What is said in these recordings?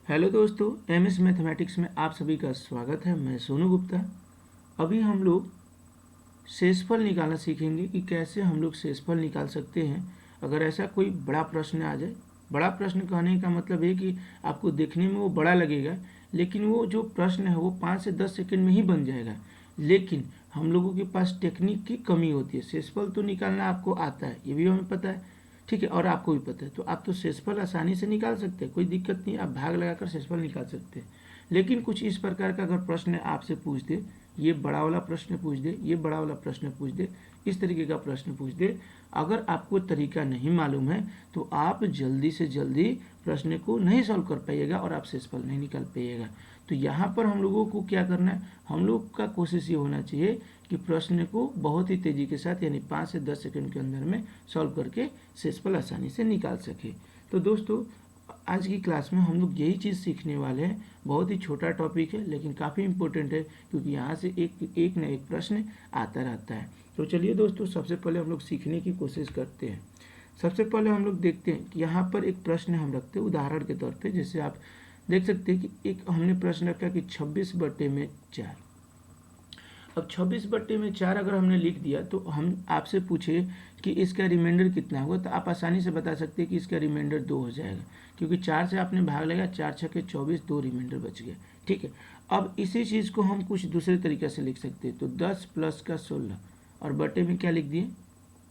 Hello दोस्तों, MS mathematics में आप सभी का स्वागत है। मैं सोनू गुप्ता। अभी हम लोग शेषफल निकालना सीखेंगे कि कैसे हम लोग शेषफल निकाल सकते हैं अगर ऐसा कोई बड़ा प्रश्न आ जाए। बड़ा प्रश्न कहने का मतलब है कि आपको देखने में वो बड़ा लगेगा, लेकिन वो जो प्रश्न है वो 5 से 10 सेकंड में ही बन जाएगा। लेकिन हम लोगों के पास टेक्निक की कमी होती है। शेषफल तो निकालना आपको आता है, ये भी हमें पता है, ठीक है, और आपको भी पता है, तो आप तो शेषफल आसानी से निकाल सकते हैं, कोई दिक्कत नहीं, आप भाग लगाकर शेषफल निकाल सकते हैं। लेकिन कुछ इस प्रकार का अगर प्रश्न आपसे पूछ दे, ये बड़ा वाला प्रश्न पूछ दे, ये बड़ा वाला प्रश्न पूछ दे, इस तरीके का प्रश्न पूछ दे, अगर आपको तरीका नहीं मालूम है तो आप जल्दी से जल्दी प्रश्न को नहीं सॉल्व कर पाइएगा और आप शेषफल नहीं निकाल पाइएगा। तो यहाँ पर हम लोगों को क्या करना है, हम लोग का कोशिश ये होना चाहिए कि प्रश्न को बहुत ही तेज़ी के साथ यानी 5 से 10 सेकंड के अंदर में सॉल्व करके शेषफल आसानी से निकाल सके। तो दोस्तों, आज की क्लास में हम लोग यही चीज़ सीखने वाले हैं। बहुत ही छोटा टॉपिक है लेकिन काफ़ी इम्पोर्टेंट है, क्योंकि यहाँ से एक न एक प्रश्न आता रहता है। तो चलिए दोस्तों, सबसे पहले हम लोग सीखने की कोशिश करते हैं। सबसे पहले हम लोग देखते हैं कि यहाँ पर एक प्रश्न हम रखते हैं उदाहरण के तौर पे। जैसे आप देख सकते हैं कि एक हमने प्रश्न रखा कि 26/4। अब 26/4 अगर हमने लिख दिया तो हम आपसे पूछे कि इसका रिमाइंडर कितना होगा, तो आप आसानी से बता सकते हैं कि इसका रिमाइंडर 2 हो जाएगा, क्योंकि 4 से आपने भाग लगाया, 4 छके 24, 2 रिमाइंडर बच गया। ठीक है, अब इसी चीज़ को हम कुछ दूसरे तरीके से लिख सकते हैं। तो 10 प्लस का 16 और बटे में क्या लिख दिए,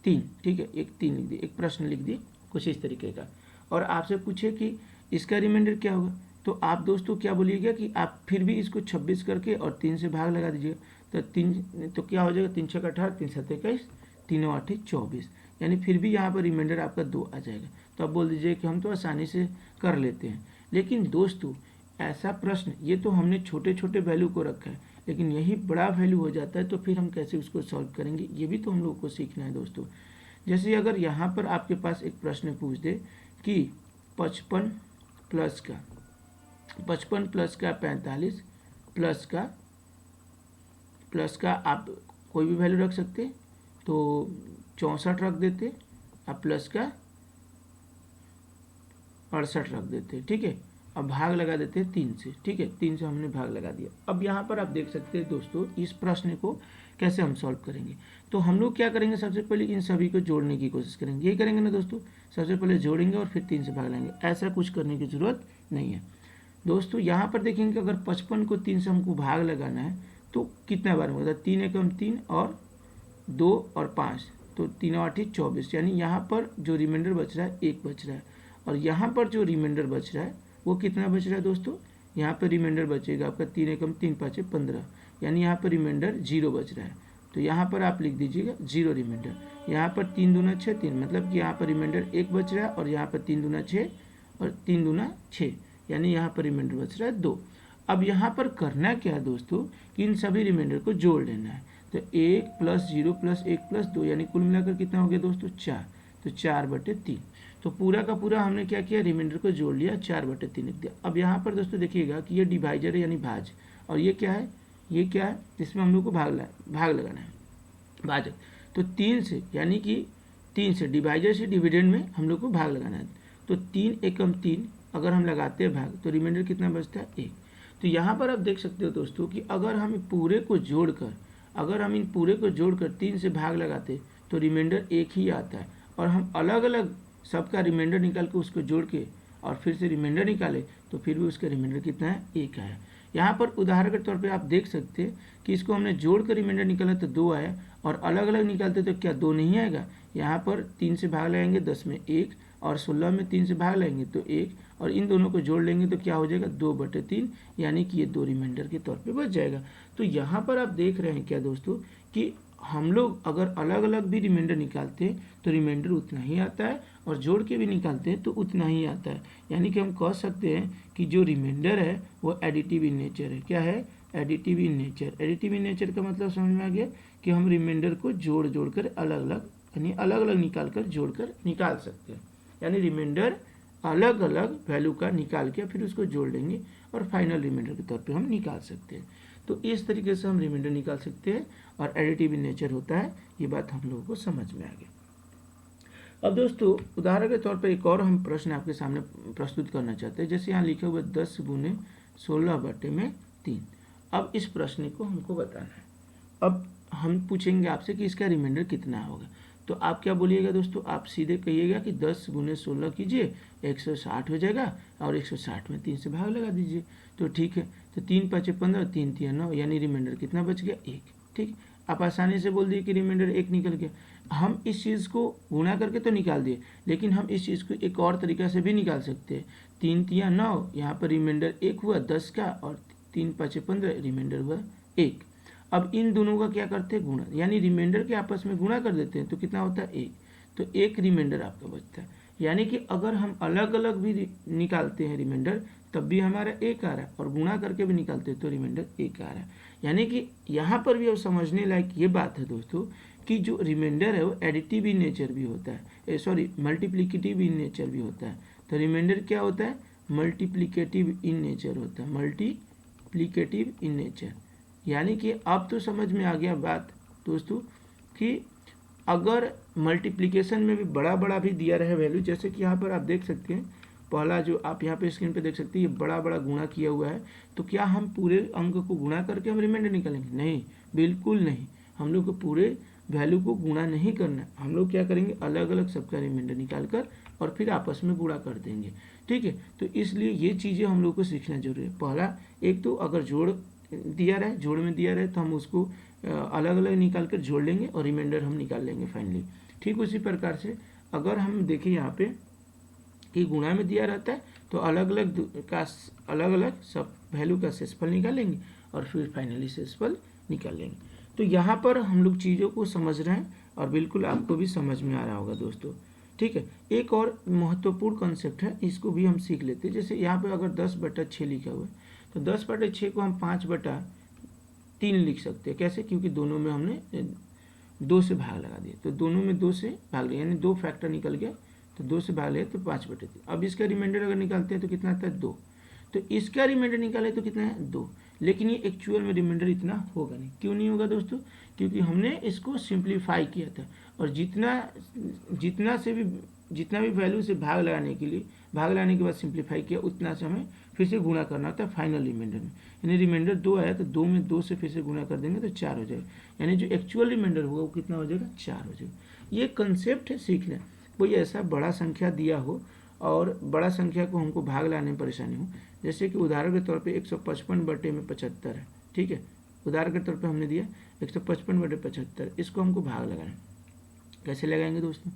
3। ठीक है, एक 3 लिख दिए, एक प्रश्न लिख दिए कुछ इस तरीके का। और आपसे पूछे कि इसका रिमाइंडर क्या होगा, तो आप दोस्तों क्या बोलिएगा कि आप फिर भी इसको 26 करके और 3 से भाग लगा दीजिएगा। तो 3 तो क्या हो जाएगा, 3 छक्का 18, 3 सत्ते 21, 3 8 24, यानी फिर भी यहाँ पर रिमाइंडर आपका 2 आ जाएगा। तो आप बोल दीजिए कि हम तो आसानी से कर लेते हैं। लेकिन दोस्तों, ऐसा प्रश्न, ये तो हमने छोटे छोटे वैल्यू को रखा है, लेकिन यही बड़ा वैल्यू हो जाता है तो फिर हम कैसे उसको सॉल्व करेंगे, ये भी तो हम लोगों को सीखना है दोस्तों। जैसे अगर यहाँ पर आपके पास एक प्रश्न पूछ दे कि 55 प्लस का 45 प्लस का आप कोई भी वैल्यू रख सकते, तो 64 रख देते, अब प्लस का 68 रख देते। ठीक है, अब भाग लगा देते हैं 3 से। ठीक है, 3 से हमने भाग लगा दिया। अब यहाँ पर आप देख सकते हैं दोस्तों, इस प्रश्न को कैसे हम सॉल्व करेंगे। तो हम लोग क्या करेंगे, सबसे पहले इन सभी को जोड़ने की कोशिश करेंगे। यही करेंगे ना दोस्तों, सबसे पहले जोड़ेंगे और फिर 3 से भाग लेंगे। ऐसा कुछ करने की जरूरत नहीं है दोस्तों। यहाँ पर देखेंगे अगर 55 को 3 से हमको भाग लगाना है तो कितना बार होगा, 3 एकम 3 और 2 और 5, तो 3 8 24, यानी यहाँ पर जो रिमाइंडर बच रहा है 1 बच रहा है। और यहाँ पर जो रिमाइंडर बच रहा है वो कितना बच रहा है दोस्तों, यहाँ पर रिमाइंडर बचेगा आपका 3 एकम 3 5 15, यानी यहाँ पर रिमाइंडर 0 बच रहा है। तो यहाँ पर आप लिख दीजिएगा 0 रिमाइंडर। यहाँ पर 3 दूना 6, 3, मतलब कि यहाँ पर रिमाइंडर 1 बच रहा है, और यहाँ पर 3 दूना 6 और 3 दूना 6, यानी यहाँ पर रिमाइंडर बच रहा है 2। अब यहाँ पर करना क्या है दोस्तों कि इन सभी रिमाइंडर को जोड़ लेना है। तो 1 प्लस 0 प्लस 1 प्लस 2, यानी कुल मिलाकर कितना हो गया दोस्तों, 4। तो 4/3। तो पूरा का पूरा हमने क्या किया, रिमाइंडर को जोड़ लिया, 4/3 लिख दिया। अब यहाँ पर दोस्तों देखिएगा कि ये डिवाइजर है यानी भाज, और ये क्या है, ये क्या है, जिसमें हम लोग को भाग लगाना है, भाजक। तो 3 से, यानी कि 3 से डिवाइजर से डिविडेंड में हम लोग को भाग लगाना है। तो 3 एकम 3 अगर हम लगाते हैं भाग, तो रिमाइंडर कितना बचता है, 1। तो यहाँ पर आप देख सकते हो दोस्तों कि अगर हम इन पूरे को जोड़कर 3 से भाग लगाते तो रिमाइंडर 1 ही आता है, और हम अलग अलग सबका रिमाइंडर निकाल के उसको जोड़ के और फिर से रिमाइंडर निकाले तो फिर भी उसका रिमाइंडर कितना है, 1 आया। यहाँ पर उदाहरण के तौर पे आप देख सकते हैं कि इसको हमने जोड़ कर रिमाइंडर निकाला तो 2 आया, और अलग अलग निकालते तो क्या 2 नहीं आएगा। यहाँ पर 3 से भाग लगाएंगे 10 में 1, और 16 में 3 से भाग लेंगे तो 1, और इन दोनों को जोड़ लेंगे तो क्या हो जाएगा, 2/3, यानी कि ये 2 रिमाइंडर के तौर पे बच जाएगा। तो यहाँ पर आप देख रहे हैं क्या दोस्तों कि हम लोग अगर अलग अलग भी रिमाइंडर निकालते हैं तो रिमाइंडर उतना ही आता है, और जोड़ के भी निकालते हैं तो उतना ही आता है। यानी कि हम कह सकते हैं कि जो रिमाइंडर है वो एडिटिव इन नेचर है। क्या है, additive in nature. Additive in nature का मतलब समझ में आ गया कि हम रिमाइंडर को जोड़ कर अलग अलग, यानी अलग अलग निकाल कर जोड़ कर निकाल सकते हैं। यानी रिमाइंडर अलग अलग वैल्यू का निकाल के फिर उसको जोड़ लेंगे और फाइनल रिमाइंडर के तौर पे हम निकाल सकते हैं। तो इस तरीके से हम रिमाइंडर निकाल सकते हैं, और एडिटिव इन नेचर होता है, ये बात हम लोगों को समझ में आ गई। अब दोस्तों उदाहरण के तौर पर एक और हम प्रश्न आपके सामने प्रस्तुत करना चाहते हैं। जैसे यहाँ लिखे हुए 10 गुने 16/3। अब इस प्रश्न को हमको बताना है। अब हम पूछेंगे आपसे कि इसका रिमाइंडर कितना होगा। तो आप क्या बोलिएगा दोस्तों, आप सीधे कहिएगा कि 10 गुने 16 कीजिए, 160 हो जाएगा, और 160 में 3 से भाग लगा दीजिए। तो ठीक है, तो 3 5 15, 3 3 9, यानी रिमाइंडर कितना बच गया, 1। ठीक, आप आसानी से बोल दिए कि रिमाइंडर 1 निकल गया। हम इस चीज़ को गुणा करके तो निकाल दिए, लेकिन हम इस चीज़ को एक और तरीका से भी निकाल सकते हैं। 3 3 9, यहाँ पर रिमाइंडर 1 हुआ 10 का, और 3 5 15, रिमाइंडर हुआ 1। अब इन दोनों का क्या करते हैं, गुणा, यानी रिमाइंडर के आपस में गुणा कर देते हैं तो कितना होता है, 1। तो 1 रिमाइंडर आपका बचता है। यानी कि अगर हम अलग अलग भी निकालते हैं रिमाइंडर, तब भी हमारा 1 आ रहा है, और गुणा करके भी निकालते हैं तो रिमाइंडर 1 आ रहा है। यानी कि यहाँ पर भी अब समझने लायक ये बात है दोस्तों कि जो रिमाइंडर है वो एडिटिव इन नेचर भी होता है, सॉरी मल्टीप्लिकेटिव इन नेचर भी होता है। तो रिमाइंडर क्या होता है, मल्टीप्लिकेटिव इन नेचर होता है, मल्टीप्लिकेटिव इन नेचर। यानी कि अब तो समझ में आ गया बात दोस्तों कि अगर मल्टीप्लिकेशन में भी बड़ा बड़ा भी दिया रहे वैल्यू, जैसे कि यहाँ पर आप देख सकते हैं, पहला जो आप यहाँ पे स्क्रीन पे देख सकते हैं, ये बड़ा बड़ा गुणा किया हुआ है, तो क्या हम पूरे अंक को गुणा करके हम रिमाइंडर निकालेंगे, नहीं, बिल्कुल नहीं। हम लोग को पूरे वैल्यू को गुणा नहीं करना है। हम लोग क्या करेंगे, अलग अलग सबका रिमाइंडर निकाल कर और फिर आपस में गुणा कर देंगे। ठीक है, तो इसलिए ये चीज़ें हम लोग को सीखना जरूरी है। पहला, एक तो अगर जोड़ दिया रहे, जोड़ में दिया रहे, तो हम उसको अलग अलग निकाल कर जोड़ लेंगे और रिमाइंडर हम निकाल लेंगे फाइनली। ठीक उसी प्रकार से अगर हम देखें यहाँ पे कि गुणा में दिया रहता है, तो अलग अलग सब वैल्यू का शेषफल निकालेंगे और फिर फाइनली शेषफल निकाल लेंगे। तो यहाँ पर हम लोग चीज़ों को समझ रहे हैं और बिल्कुल आपको भी समझ में आ रहा होगा दोस्तों। ठीक है, एक और महत्वपूर्ण कॉन्सेप्ट है, इसको भी हम सीख लेते हैं। जैसे यहाँ पे अगर 10/6 लिखा हुआ है, तो 10/6 को हम 5/3 लिख सकते हैं। कैसे, क्योंकि दोनों में हमने 2 से भाग लगा दिया, तो दोनों में 2 से भाग लिया, यानी 2 फैक्टर निकल गया, तो 2 से भाग लिया तो 5/3। अब इसका रिमाइंडर अगर निकालते हैं तो कितना आता है, 2। तो इसका रिमाइंडर निकाले तो कितना है, 2। लेकिन ये एक्चुअल में रिमाइंडर इतना होगा नहीं। क्यों नहीं होगा दोस्तों, क्योंकि हमने इसको सिंप्लीफाई किया था, और जितना भी वैल्यू से भाग लगाने के बाद सिंप्लीफाई किया, उतना से हमें फिर से गुणा करना होता है फाइनल रिमाइंडर में। यानी रिमाइंडर 2 आया तो 2 में 2 से फिर से गुणा कर देंगे तो 4 हो जाएगा। यानी जो एक्चुअल रिमाइंडर होगा वो कितना हो जाएगा, 4 हो जाएगा। ये कंसेप्ट है सीखना। कोई ऐसा बड़ा संख्या दिया हो और बड़ा संख्या को हमको भाग लाने में परेशानी हो, जैसे कि उदाहरण के तौर पे 155/75 है। ठीक है, उदाहरण के तौर पे हमने दिया 155/75, इसको हमको भाग लगाना है। कैसे लगाएंगे दोस्तों,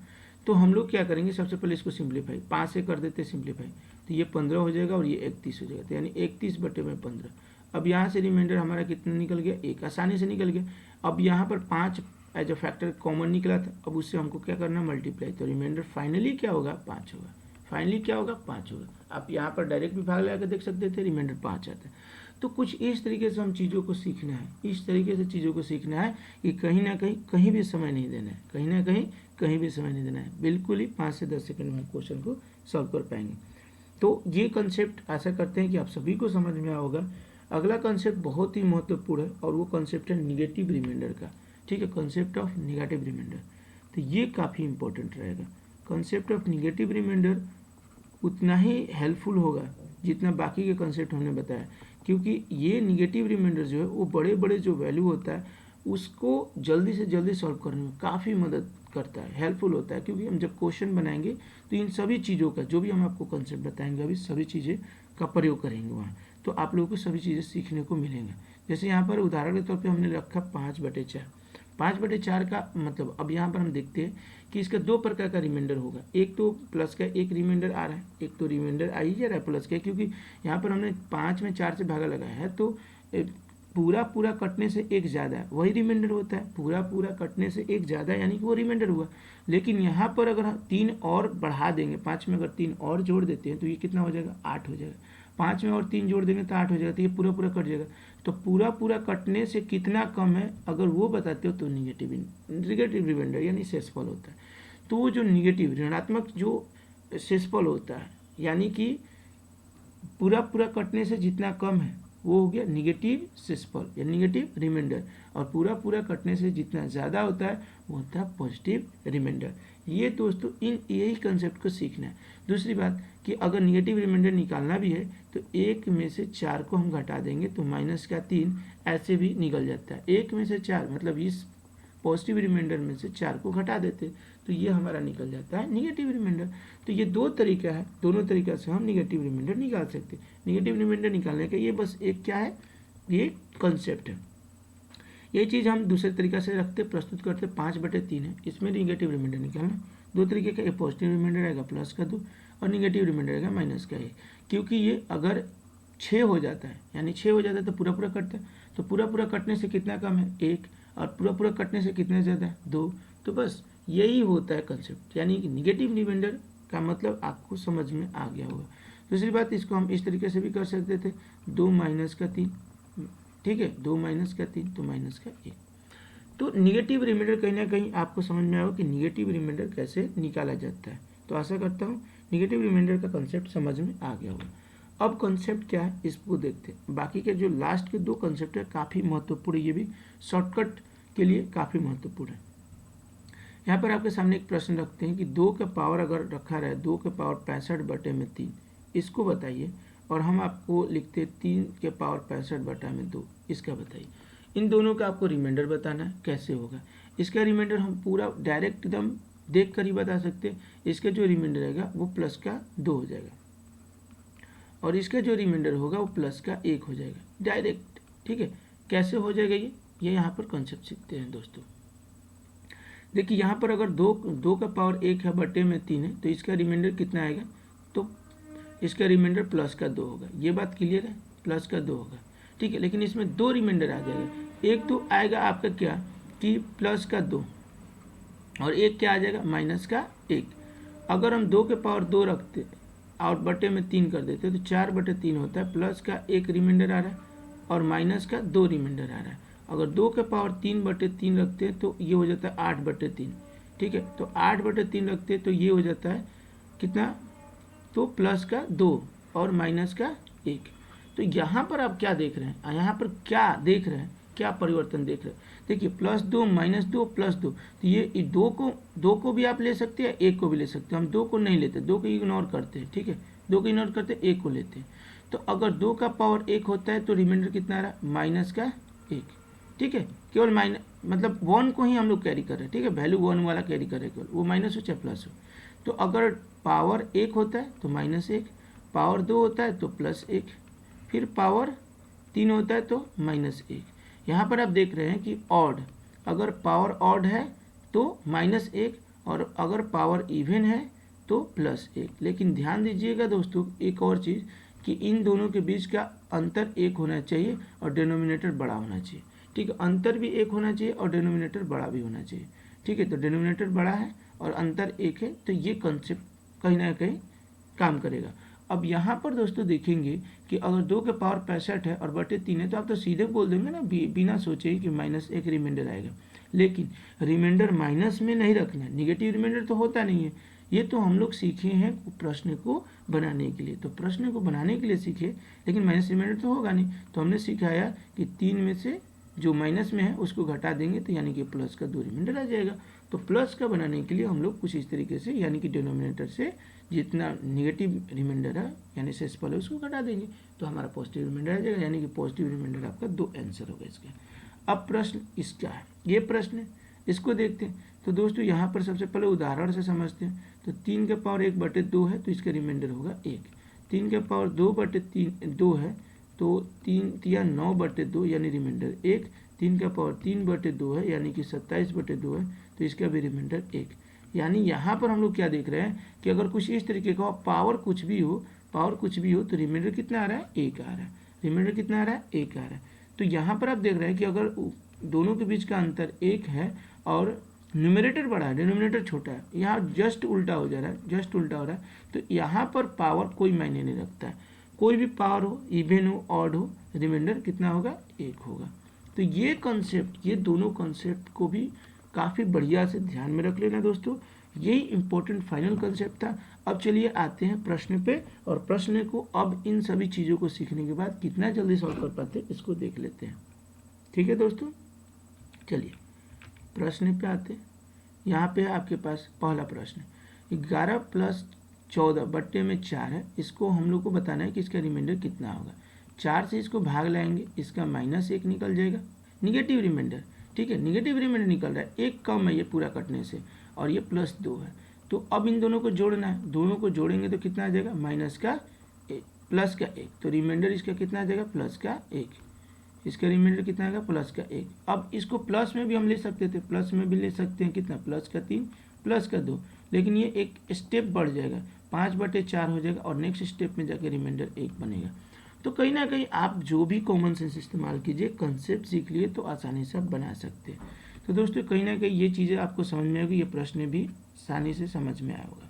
तो हम लोग क्या करेंगे, सबसे पहले इसको सिंप्लीफाई 5 से कर देते हैं सिंप्लीफाई, तो ये 15 हो जाएगा और ये 31 हो जाएगा, तो यानी 31/15। अब यहाँ से रिमाइंडर हमारा कितना निकल गया, 1, आसानी से निकल गया। अब यहाँ पर 5 एज अ फैक्टर कॉमन निकला था, अब उससे हमको क्या करना, मल्टीप्लाई, तो रिमाइंडर फाइनली क्या होगा, 5 होगा। फाइनली क्या होगा, 5 होगा। आप यहाँ पर डायरेक्ट भी भाग लगा कर देख सकते थे, रिमाइंडर 5 आता है। तो कुछ इस तरीके से हम चीज़ों को सीखना है, इस तरीके से चीज़ों को सीखना है कि कहीं ना कहीं कहीं भी समय नहीं देना है, कहीं ना कहीं कहीं भी समय नहीं देना है। बिल्कुल ही 5 से 10 सेकंड में हम क्वेश्चन को सॉल्व कर पाएंगे। तो ये कंसेप्ट आशा करते हैं कि आप सभी को समझ में आया होगा। अगला कंसेप्ट बहुत ही महत्वपूर्ण है और वो कंसेप्ट है निगेटिव रिमाइंडर का। ठीक है, कंसेप्ट ऑफ निगेटिव रिमाइंडर, तो ये काफ़ी इंपॉर्टेंट रहेगा। कंसेप्ट ऑफ निगेटिव रिमाइंडर उतना ही हेल्पफुल होगा जितना बाकी के कंसेप्ट हमने बताया, क्योंकि ये निगेटिव रिमाइंडर जो है वो बड़े बड़े जो वैल्यू होता है उसको जल्दी से जल्दी सॉल्व करने में काफ़ी मदद करता है, हेल्पफुल होता है। क्योंकि हम जब क्वेश्चन बनाएंगे तो इन सभी चीज़ों का, जो भी हम आपको कंसेप्ट बताएंगे अभी, सभी चीज़ें का प्रयोग करेंगे वहाँ, तो आप लोगों को सभी चीज़ें सीखने को मिलेंगे। जैसे यहाँ पर उदाहरण के तौर पे हमने रखा 5/4। 5/4 का मतलब, अब यहाँ पर हम देखते हैं कि इसका 2 प्रकार का रिमाइंडर होगा। एक तो प्लस का एक रिमाइंडर आ रहा है, एक तो रिमाइंडर आ ही जा रहा है प्लस का, क्योंकि यहाँ पर हमने 5 में 4 से भागा लगाया है, तो पूरा कटने से एक ज़्यादा है, वही रिमाइंडर होता है। पूरा कटने से एक ज़्यादा यानी कि वो रिमाइंडर हुआ। लेकिन यहाँ पर अगर हम 3 और बढ़ा देंगे, 5 में अगर 3 और जोड़ देते हैं तो ये कितना हो जाएगा, 8 हो जाएगा। 5 में और 3 जोड़ देंगे तो 8 हो जाएगा, तो ये पूरा कट जाएगा। तो पूरा कटने से कितना कम है अगर वो बताते हो तो निगेटिव रिमाइंडर यानी शेषफल होता है। तो वो जो निगेटिव ऋणात्मक जो शेषफल होता है, यानी कि पूरा कटने से जितना कम है वो हो गया निगेटिव शेषफल या निगेटिव रिमाइंडर, और पूरा पूरा कटने से जितना ज़्यादा होता है वो होता है पॉजिटिव रिमाइंडर। ये दोस्तों यही कंसेप्ट को सीखना है। दूसरी बात कि अगर निगेटिव रिमाइंडर निकालना भी है तो 1 में से 4 को हम घटा देंगे तो -3 ऐसे भी निकल जाता है। 1 में से 4 मतलब इस पॉजिटिव रिमाइंडर में से 4 को घटा देते तो ये हमारा निकल जाता है निगेटिव रिमाइंडर। तो ये दो तरीका है, दोनों तरीका से हम निगेटिव रिमाइंडर निकाल सकते हैं। निगेटिव रिमाइंडर निकालने का ये बस एक क्या है, ये कंसेप्ट है। ये चीज़ हम दूसरे तरीका से रखते प्रस्तुत करते 5/3 है, इसमें निगेटिव रिमाइंडर निकालना दो तरीके का, एक पॉजिटिव रिमाइंडर आएगा +2 और निगेटिव रिमाइंडर आएगा -1। क्योंकि ये अगर 6 हो जाता है यानी 6 हो जाता है तो पूरा पूरा कटता है, तो पूरा पूरा कटने से कितना कम है 1, और पूरा पूरा कटने से कितना ज़्यादा है 2। तो बस यही होता है कंसेप्ट, यानी कि निगेटिव रिमाइंडर का मतलब आपको समझ में आ गया होगा। दूसरी बात, इसको हम इस तरीके से भी कर सकते थे 2 - 3, ठीक है, 2 - 3 तो -1। तो निगेटिव रिमाइंडर कहीं ना कहीं आपको समझ में आएगा कि निगेटिव रिमाइंडर कैसे निकाला जाता है। तो आशा करता हूँ निगेटिव रिमाइंडर का कंसेप्ट समझ में आ गया होगा। अब कंसेप्ट क्या है इसको देखते हैं। बाकी के जो लास्ट के 2 कंसेप्ट है काफ़ी महत्वपूर्ण, ये भी शॉर्टकट के लिए काफ़ी महत्वपूर्ण है। यहाँ पर आपके सामने एक प्रश्न रखते हैं कि 2 का पावर अगर रखा रहे 2 का पावर 65/3, इसको बताइए, और हम आपको लिखते 3 के पावर 65/2, इसका बताइए। इन दोनों का आपको रिमाइंडर बताना है, कैसे होगा इसका रिमाइंडर हम पूरा डायरेक्ट एकदम देख कर ही बता सकते हैं। इसका जो रिमाइंडर रहेगा वो +2 हो जाएगा और इसका जो रिमाइंडर होगा वो +1 हो जाएगा डायरेक्ट, ठीक है। कैसे हो जाएगा ये यहाँ पर कॉन्सेप्ट सीखते हैं दोस्तों। देखिए यहाँ पर अगर 2 का पावर 1 है बटे में 3 है तो इसका रिमाइंडर कितना आएगा, तो इसका रिमाइंडर +2 होगा। ये बात क्लियर है, +2 होगा, ठीक है। लेकिन इसमें 2 रिमाइंडर आ जाएगा, एक तो आएगा आपका क्या कि +2 और एक क्या आ जाएगा -1। अगर हम 2 के पावर 2 रखते और बटे में 3 कर देते तो 4/3 होता है, +1 रिमाइंडर आ रहा है और -2 रिमाइंडर आ रहा है। अगर 2 के पावर 3/3 रखते हैं तो ये हो जाता है 8/3, ठीक है। तो 8/3 रखते हैं तो ये हो जाता है कितना, तो +2 और -1। तो यहाँ पर आप क्या देख रहे हैं, यहाँ पर क्या देख रहे हैं, क्या परिवर्तन देख रहे हैं। देखिए +2 -2 +2, तो ये 2 को भी आप ले सकते हैं, 1 को भी ले सकते हैं। हम 2 को नहीं लेते, 2 को इग्नोर करते हैं, ठीक है, 2 को इग्नोर करते हैं, 1 को लेते हैं। तो अगर 2 का पावर 1 होता है तो रिमाइंडर कितना आ रहा है -1, ठीक है। केवल मतलब 1 को ही हम लोग कैरी कर रहे हैं, ठीक है, वैल्यू 1 वाला कैरी कर रहे हैं, केवल वो माइनस हो चाहे प्लस हो। तो अगर पावर 1 होता है तो -1, पावर 2 होता है तो +1, फिर पावर 3 होता है तो -1। यहाँ पर आप देख रहे हैं कि ऑड, अगर पावर ऑड है तो -1 और अगर पावर इवन है तो +1। लेकिन ध्यान दीजिएगा दोस्तों एक और चीज़ कि इन दोनों के बीच का अंतर 1 होना चाहिए और डिनोमिनेटर बड़ा होना चाहिए, ठीक है। अंतर भी 1 होना चाहिए और डिनोमिनेटर बड़ा भी होना चाहिए, ठीक है। तो डिनोमिनेटर बड़ा है और अंतर 1 है, तो ये कॉन्सेप्ट कहीं ना कहीं काम करेगा। अब यहाँ पर दोस्तों देखेंगे कि अगर 2 के पावर 65 है और बटे 3 है तो आप तो सीधे बोल देंगे ना बिना सोचे ही कि -1 रिमाइंडर आएगा। लेकिन रिमाइंडर माइनस में नहीं रखना है, निगेटिव रिमाइंडर तो होता नहीं है। ये तो हम लोग सीखे हैं प्रश्न को बनाने के लिए, तो प्रश्न को बनाने के लिए सीखे, लेकिन माइनस रिमाइंडर तो होगा नहीं। तो हमने सिखाया कि 3 में से जो माइनस में है उसको घटा देंगे तो यानी कि +2 रिमाइंडर आ जाएगा। तो प्लस का बनाने के लिए हम लोग कुछ इस तरीके से, यानी कि डिनोमिनेटर से जितना निगेटिव रिमाइंडर है यानी शेषफल है उसको घटा देंगे तो हमारा पॉजिटिव रिमाइंडर आ जाएगा, यानी कि पॉजिटिव रिमाइंडर आपका 2 आंसर होगा इसका। अब प्रश्न इसका है, ये प्रश्न है, इसको देखते हैं। तो दोस्तों यहाँ पर सबसे पहले उदाहरण से समझते हैं। तो 3 के पावर 1/2 है तो इसका रिमाइंडर होगा 1। 3 के पावर 2/2 है तो 3 × 9/2 यानी रिमाइंडर 1। 3 का पावर 3/2 है यानी कि 27/2 है तो इसका भी रिमाइंडर 1। यानी यहाँ पर हम लोग क्या देख रहे हैं कि अगर कुछ इस तरीके का पावर कुछ भी हो तो रिमाइंडर कितना आ रहा है 1 आ रहा है। रिमाइंडर कितना आ रहा है 1 आ रहा है। तो यहाँ पर आप देख रहे हैं कि अगर दोनों के बीच का अंतर 1 है और न्यूमरेटर बड़ा है डिनोमिनेटर छोटा है, यहाँ जस्ट उल्टा हो जा रहा है, जस्ट उल्टा हो रहा है। तो यहाँ पर पावर कोई मायने नहीं रखता है, कोई भी पावर हो, इवन हो, ऑड हो, रिमाइंडर कितना होगा 1 होगा। तो ये कॉन्सेप्ट, ये दोनों कॉन्सेप्ट को भी काफ़ी बढ़िया से ध्यान में रख लेना दोस्तों। यही इंपॉर्टेंट फाइनल कंसेप्ट था। अब चलिए आते हैं प्रश्न पे, और प्रश्न को अब इन सभी चीज़ों को सीखने के बाद कितना जल्दी सॉल्व कर पाते हैं इसको देख लेते हैं। ठीक है दोस्तों, चलिए प्रश्न पे आते हैं। यहाँ पे आपके पास पहला प्रश्न 11 + 14 बट्टे में 4 है। इसको हम लोग को बताना है कि इसका रिमाइंडर कितना होगा। 4 से इसको भाग लाएंगे, इसका -1 निकल जाएगा, निगेटिव रिमाइंडर। ठीक है, निगेटिव रिमाइंडर निकल रहा है, एक कम है ये पूरा कटने से, और ये +2 है। तो अब इन दोनों को जोड़ना है, दोनों को जोड़ेंगे तो कितना आ जाएगा, +1। तो रिमाइंडर इसका कितना आ जाएगा, +1। इसका रिमाइंडर कितना आएगा, +1। अब इसको प्लस में भी हम ले सकते थे, प्लस में भी ले सकते हैं, कितना, +3 +2, लेकिन ये एक स्टेप बढ़ जाएगा, 5/4 हो जाएगा, और नेक्स्ट स्टेप में जाकर रिमाइंडर 1 बनेगा। तो कहीं ना कहीं आप जो भी कॉमन सेंस इस्तेमाल कीजिए, कंसेप्ट सीख लिए तो आसानी से आप बना सकते हैं। तो दोस्तों कहीं ना कहीं ये चीज़ें आपको समझ में आएगी, ये प्रश्न भी आसानी से समझ में आया होगा।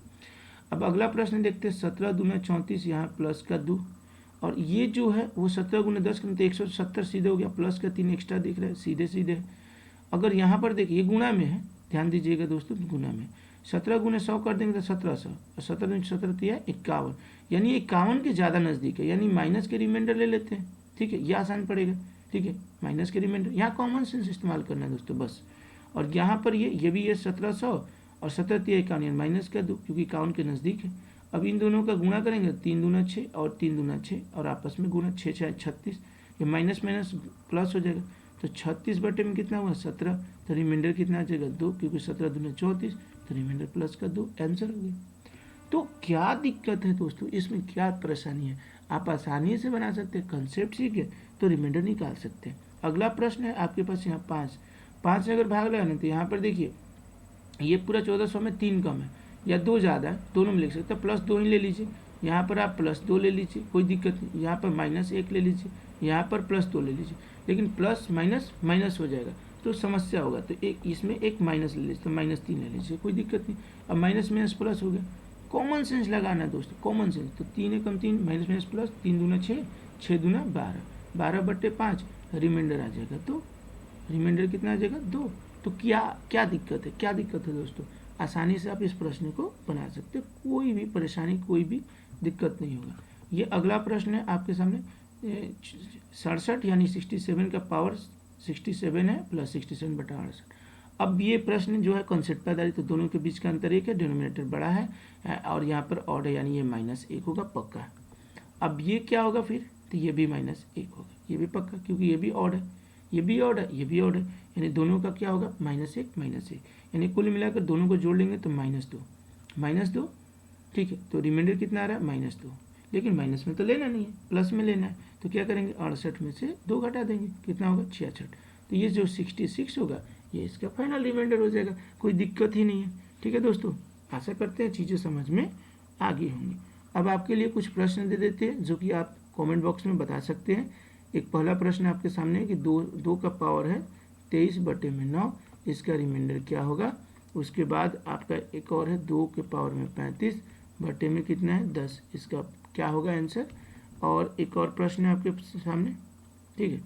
अब अगला प्रश्न देखते हैं, 17 दूना 34, यहाँ +2, और ये जो है वो 17 × 10 करते 170 सीधे हो गया, +3 एक्स्ट्रा दिख रहा है, सीधे सीधे। अगर यहाँ पर देखिए ये गुणा में है, ध्यान दीजिएगा दोस्तों, गुणा में 17 × 100 कर देंगे तो 1700, और 17 × 17 51, यानी 51 के ज़्यादा नज़दीक है, यानी माइनस के रिमाइंडर ले लेते हैं। ठीक है, ये आसान पड़ेगा। ठीक है, माइनस के रिमाइंडर, यहाँ कॉमन सेंस इस्तेमाल करना है दोस्तों बस। और यहाँ पर ये भी है 1700, और 17 51, यानी माइनस कर दो क्योंकि 51 के नज़दीक है। अब इन दोनों का गुणा करेंगे, 3 दूना 6 और 3 दूना 6, और आपस में गुणा, 6 6 36, ये माइनस माइनस प्लस हो जाएगा। तो 36 बटे में कितना हुआ, 17, तो रिमाइंडर कितना आ जाएगा, 2, क्योंकि 17 दूना 34, तो रिमाइंडर +2, आंसर हो गया। तो क्या दिक्कत है दोस्तों, इसमें क्या परेशानी है, आप आसानी से बना सकते हैं, कंसेप्ट सीखे तो रिमाइंडर निकाल सकते हैं। अगला प्रश्न है आपके पास यहाँ 5 से अगर भाग लगाना तो यहाँ पर देखिए ये पूरा 1400 में 3 कम है या 2 ज़्यादा है, दोनों में लिख सकते हैं, +2 ही ले लीजिए। यहाँ पर आप +2 ले लीजिए, कोई दिक्कत नहीं। यहाँ पर -1 ले लीजिए, यहाँ पर +2 ले लीजिए, लेकिन प्लस माइनस माइनस हो जाएगा तो समस्या होगा, तो एक इसमें एक माइनस ले लीजिए, तो -3 ले लीजिए, कोई दिक्कत नहीं। अब माइनस माइनस प्लस हो गया, कॉमन सेंस लगाना है दोस्तों, कॉमन सेंस। तो 3 × 3 माइनस माइनस प्लस, 3 दूना 6, 6 दूना 12, 12/5 रिमाइंडर आ जाएगा, तो रिमाइंडर कितना आ जाएगा, 2। तो क्या दिक्कत है, क्या दिक्कत है दोस्तों, आसानी से आप इस प्रश्न को बना सकते हैं, कोई भी परेशानी, कोई भी दिक्कत नहीं होगा। ये अगला प्रश्न है आपके सामने, 67 यानी 67 का पावर 67 है, +67 बटा 68। अब ये प्रश्न जो है कॉन्सेप्ट पर आधारित, तो दोनों के बीच का अंतर 1 है, डिनोमिनेटर बड़ा है, और यहाँ पर ऑड है, यानी ये -1 होगा पक्का। अब ये क्या होगा फिर, तो ये भी -1 होगा, ये भी पक्का, क्योंकि ये भी ऑड है, ये भी ऑड है, ये भी ऑड है, यानी दोनों का क्या होगा, -1 -1, यानी कुल मिलाकर दोनों को जोड़ लेंगे तो -2। ठीक है, तो रिमाइंडर कितना आ रहा है, -2, लेकिन माइनस में तो लेना नहीं है, प्लस में लेना है, तो क्या करेंगे, 68 में से 2 घटा देंगे, कितना होगा, 66। तो ये जो 66 होगा ये इसका फाइनल रिमाइंडर हो जाएगा, कोई दिक्कत ही नहीं है। ठीक है दोस्तों, आशा करते हैं चीज़ें समझ में आ गई होंगी। अब आपके लिए कुछ प्रश्न दे देते हैं जो कि आप कमेंट बॉक्स में बता सकते हैं। एक पहला प्रश्न आपके सामने है कि 2 का पावर है 23/9, इसका रिमाइंडर क्या होगा। उसके बाद आपका एक और है 2 के पावर में 35 बटे में कितना है, 10, इसका क्या होगा आंसर। और एक और प्रश्न है आपके सामने, ठीक है,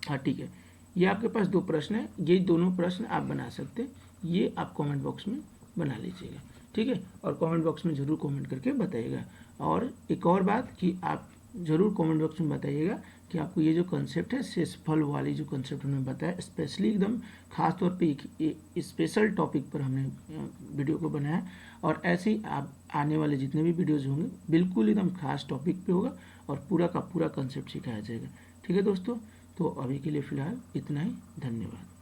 हाँ ठीक है, ये आपके पास 2 प्रश्न है, ये दोनों प्रश्न आप बना सकते हैं, ये आप कमेंट बॉक्स में बना लीजिएगा। ठीक है, और कमेंट बॉक्स में ज़रूर कमेंट करके बताइएगा। और एक और बात कि आप ज़रूर कमेंट बॉक्स में बताइएगा कि आपको ये जो कंसेप्ट है शेषफल वाली जो कंसेप्ट हमने बताया, स्पेशली एकदम खास तौर पे एक स्पेशल टॉपिक पर हमने वीडियो को बनाया, और ऐसे ही आप आने वाले जितने भी वीडियोज़ होंगे बिल्कुल एकदम खास टॉपिक पे होगा और पूरा का पूरा कंसेप्ट सिखाया जाएगा। ठीक है दोस्तों, तो अभी के लिए फ़िलहाल इतना ही, धन्यवाद।